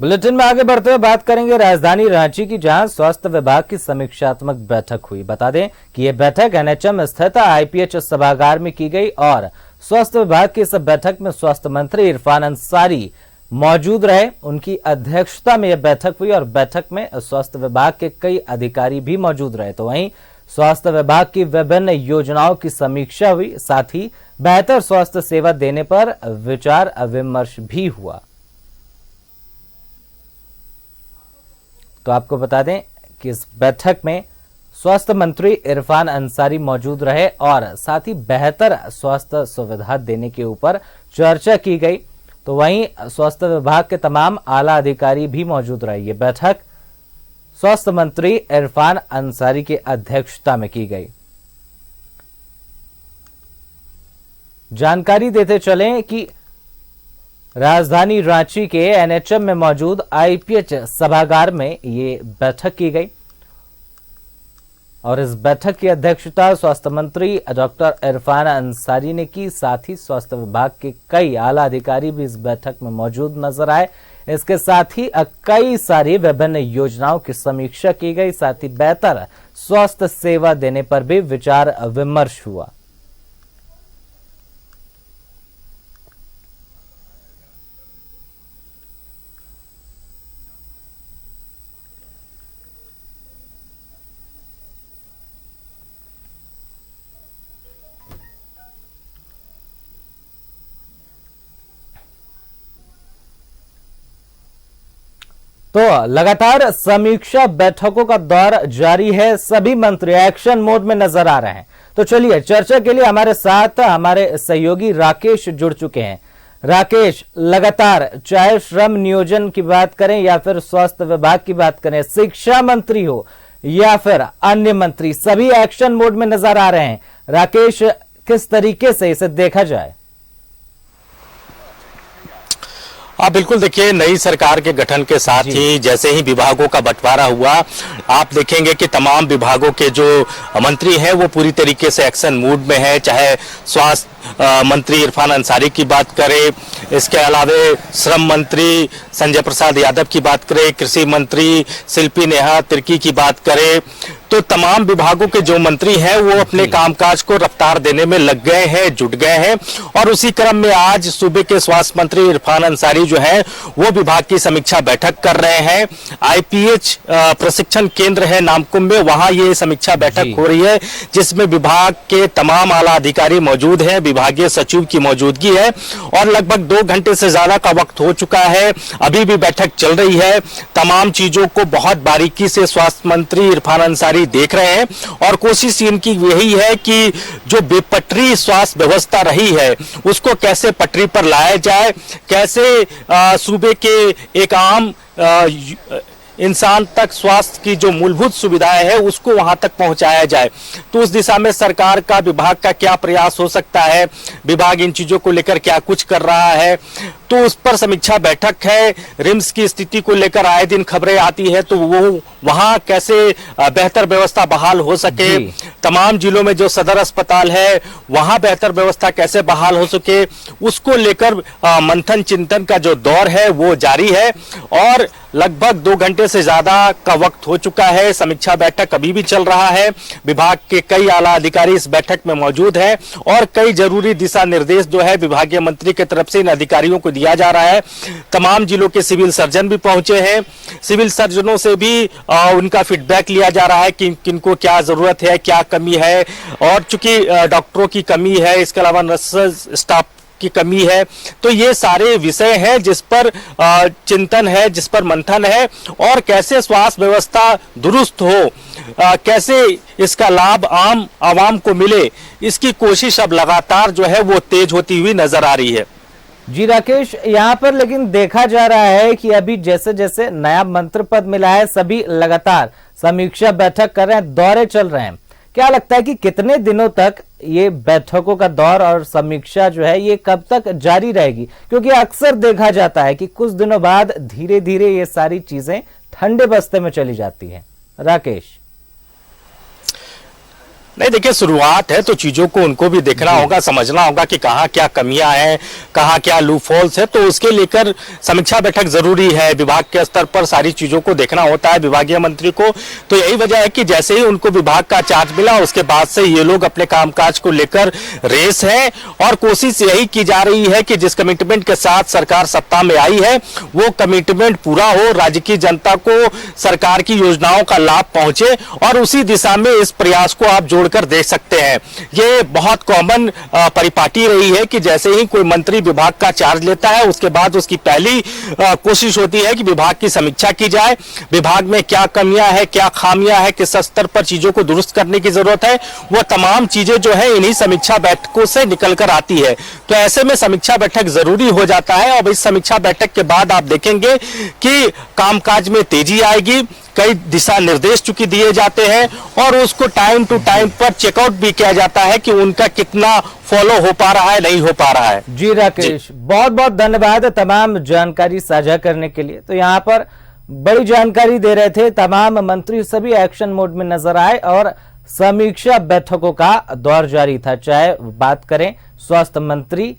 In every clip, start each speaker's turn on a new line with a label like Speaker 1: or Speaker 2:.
Speaker 1: Bulletin में आगे बढ़ते हुए बात करेंगे राजधानी रांची की, जहां स्वास्थ्य विभाग की समीक्षात्मक बैठक हुई। बता दें कि यह बैठक एनएचएम स्थित आईपीएच सभागार में की गई और स्वास्थ्य विभाग की इस बैठक में स्वास्थ्य मंत्री इरफान अंसारी मौजूद रहे। उनकी अध्यक्षता में यह बैठक हुई और बैठक में स्वास्थ्य विभाग के कई अधिकारी भी मौजूद रहे। तो वहीं स्वास्थ्य विभाग की विभिन्न योजनाओं की समीक्षा हुई, साथ ही बेहतर स्वास्थ्य सेवा देने पर विचार विमर्श भी हुआ। तो आपको बता दें कि इस बैठक में स्वास्थ्य मंत्री इरफान अंसारी मौजूद रहे और साथ ही बेहतर स्वास्थ्य सुविधा देने के ऊपर चर्चा की गई। तो वहीं स्वास्थ्य विभाग के तमाम आला अधिकारी भी मौजूद रहे। ये बैठक स्वास्थ्य मंत्री इरफान अंसारी की अध्यक्षता में की गई। जानकारी देते चलें कि राजधानी रांची के एनएचएम में मौजूद आईपीएच सभागार में ये बैठक की गई और इस बैठक की अध्यक्षता स्वास्थ्य मंत्री डॉक्टर इरफान अंसारी ने की। साथ ही स्वास्थ्य विभाग के कई आला अधिकारी भी इस बैठक में मौजूद नजर आए। इसके साथ ही कई सारी विभिन्न योजनाओं की समीक्षा की गई, साथ ही बेहतर स्वास्थ्य सेवा देने पर भी विचार विमर्श हुआ। तो लगातार समीक्षा बैठकों का दौर जारी है। सभी मंत्री एक्शन मोड में नजर आ रहे हैं। तो चलिए चर्चा के लिए हमारे साथ हमारे सहयोगी राकेश जुड़ चुके हैं। राकेश, लगातार चाहे श्रम नियोजन की बात करें या फिर स्वास्थ्य विभाग की बात करें, शिक्षा मंत्री हो या फिर अन्य मंत्री, सभी एक्शन मोड में नजर आ रहे हैं। राकेश, किस तरीके से इसे देखा जाए?
Speaker 2: बिल्कुल, देखिए, नई सरकार के गठन के साथ ही जैसे ही विभागों का बंटवारा हुआ, आप देखेंगे कि तमाम विभागों के जो मंत्री हैं वो पूरी तरीके से एक्शन मूड में है। चाहे स्वास्थ्य मंत्री इरफान अंसारी की बात करें, इसके अलावा श्रम मंत्री संजय प्रसाद यादव की बात करें, कृषि मंत्री शिल्पी नेहा तिर्की की बात करें, तो तमाम विभागों के जो मंत्री हैं वो अपने कामकाज को रफ्तार देने में लग गए हैं, जुट गए हैं। और उसी क्रम में आज सूबे के स्वास्थ्य मंत्री इरफान अंसारी जो है वो विभाग की समीक्षा बैठक कर रहे हैं। आईपीएच प्रशिक्षण केंद्र है नामकुम में, वहां ये समीक्षा बैठक हो रही है, जिसमें विभाग के तमाम आला अधिकारी मौजूद हैं, विभागीय सचिव की मौजूदगी है और लगभग 2 घंटे से ज्यादा का वक्त हो चुका है। अभी भी बैठक चल रही है। तमाम चीजों को बहुत बारीकी से स्वास्थ्य मंत्री इरफान अंसारी देख रहे हैं और कोशिश इनकी यही है कि जो बेपटरी स्वास्थ्य व्यवस्था रही है उसको कैसे पटरी पर लाया जाए, कैसे सूबे के एक आम इंसान तक स्वास्थ्य की जो मूलभूत सुविधाएं है उसको वहां तक पहुंचाया जाए। तो उस दिशा में सरकार का, विभाग का क्या प्रयास हो सकता है, विभाग इन चीजों को लेकर क्या कुछ कर रहा है, तो उस पर समीक्षा बैठक है। रिम्स की स्थिति को लेकर आए दिन खबरें आती है, तो वो वहां कैसे बेहतर व्यवस्था बहाल हो सके, तमाम जिलों में जो सदर अस्पताल है वहां बेहतर व्यवस्था कैसे बहाल हो सके, उसको लेकर मंथन चिंतन का जो दौर है वो जारी है और लगभग 2 घंटे से ज्यादा का वक्त हो चुका है। समीक्षा बैठक अभी भी चल रहा है। विभाग के कई आला अधिकारी इस बैठक में मौजूद हैं और कई जरूरी दिशा निर्देश जो है विभागीय मंत्री की तरफ से इन अधिकारियों को दिया जा रहा है। तमाम जिलों के सिविल सर्जन भी पहुंचे हैं। सिविल सर्जनों से भी उनका फीडबैक लिया जा रहा है कि किनको क्या जरूरत है, क्या कमी है। और चूंकि डॉक्टरों की कमी है, इसके अलावा नर्सेज स्टाफ की कमी है, तो ये सारे विषय हैं जिस पर चिंतन है, जिस पर मंथन है और कैसे स्वास्थ्य व्यवस्था दुरुस्त हो, कैसे इसका लाभ आम आवाम को मिले, इसकी कोशिश अब लगातार जो है वो तेज होती हुई नजर आ रही है।
Speaker 1: जी राकेश, यहाँ पर लेकिन देखा जा रहा है कि अभी जैसे जैसे नया मंत्र पद मिला है, सभी लगातार समीक्षा बैठक कर रहे हैं, दौरे चल रहे हैं। क्या लगता है कि कितने दिनों तक ये बैठकों का दौर और समीक्षा जो है ये कब तक जारी रहेगी? क्योंकि अक्सर देखा जाता है कि कुछ दिनों बाद धीरे धीरे ये सारी चीजें ठंडे बस्ते में चली जाती हैं। राकेश,
Speaker 2: नहीं देखिए, शुरुआत है तो चीजों को उनको भी देखना होगा, समझना होगा कि कहाँ क्या कमियां हैं, कहाँ क्या लूपहोल्स है, तो उसके लेकर समीक्षा बैठक जरूरी है। विभाग के स्तर पर सारी चीजों को देखना होता है विभागीय मंत्री को। तो यही वजह है कि जैसे ही उनको विभाग का चार्ज मिला उसके बाद से ये लोग अपने कामकाज को लेकर रेस है और कोशिश यही की जा रही है कि जिस कमिटमेंट के साथ सरकार सत्ता में आई है वो कमिटमेंट पूरा हो, राज्य की जनता को सरकार की योजनाओं का लाभ पहुंचे, और उसी दिशा में इस प्रयास को आप कर देख सकते हैं। ये बहुत कॉमन परिपाटी रही है कि जैसे ही कोई मंत्री विभाग का चार्ज लेता है उसके बाद उसकी पहली कोशिश होती है कि विभाग की समीक्षा की जाए, विभाग में क्या कमियां है, क्या खामियां है, किस स्तर पर चीजों को दुरुस्त करने की जरूरत है, वो तमाम चीजें जो है इन्हीं समीक्षा बैठकों से निकल कर आती है। तो ऐसे में समीक्षा बैठक जरूरी हो जाता है। और इस समीक्षा बैठक के बाद आप देखेंगे कि कामकाज में तेजी आएगी, कई दिशा निर्देश चूंकि दिए जाते हैं और उसको टाइम टू टाइम पर चेकआउट भी किया जाता है कि उनका कितना फॉलो हो पा रहा है, नहीं हो पा रहा है।
Speaker 1: जी राकेश, बहुत बहुत धन्यवाद तमाम जानकारी साझा करने के लिए। तो यहाँ पर बड़ी जानकारी दे रहे थे तमाम मंत्री, सभी एक्शन मोड में नजर आए और समीक्षा बैठकों का दौर जारी था, चाहे बात करें स्वास्थ्य मंत्री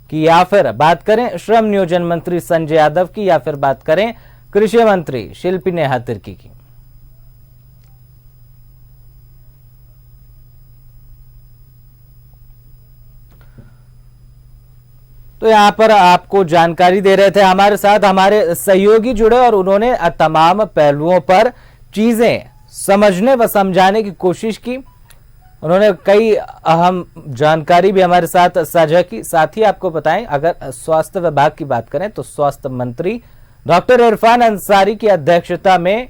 Speaker 1: की या फिर बात करें श्रम नियोजन मंत्री संजय यादव की या फिर बात करें कृषि मंत्री शिल्पी नेहा तिर्की की। तो यहां पर आपको जानकारी दे रहे थे हमारे साथ हमारे सहयोगी जुड़े और उन्होंने तमाम पहलुओं पर चीजें समझने व समझाने की कोशिश की। उन्होंने कई अहम जानकारी भी हमारे साथ साझा की। साथ ही आपको बताएं, अगर स्वास्थ्य विभाग की बात करें तो स्वास्थ्य मंत्री डॉक्टर इरफान अंसारी की अध्यक्षता में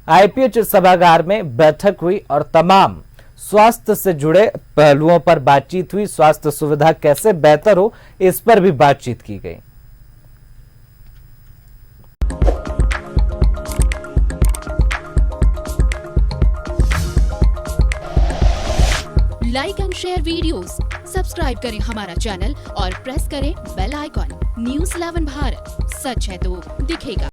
Speaker 1: आईपीएच सभागार में बैठक हुई और तमाम स्वास्थ्य से जुड़े पहलुओं पर बातचीत हुई। स्वास्थ्य सुविधा कैसे बेहतर हो, इस पर भी बातचीत की गई।
Speaker 3: Like and share videos, subscribe करें हमारा चैनल और प्रेस करें बेल आइकॉन। न्यूज़ 11 भारत, सच है तो दिखेगा।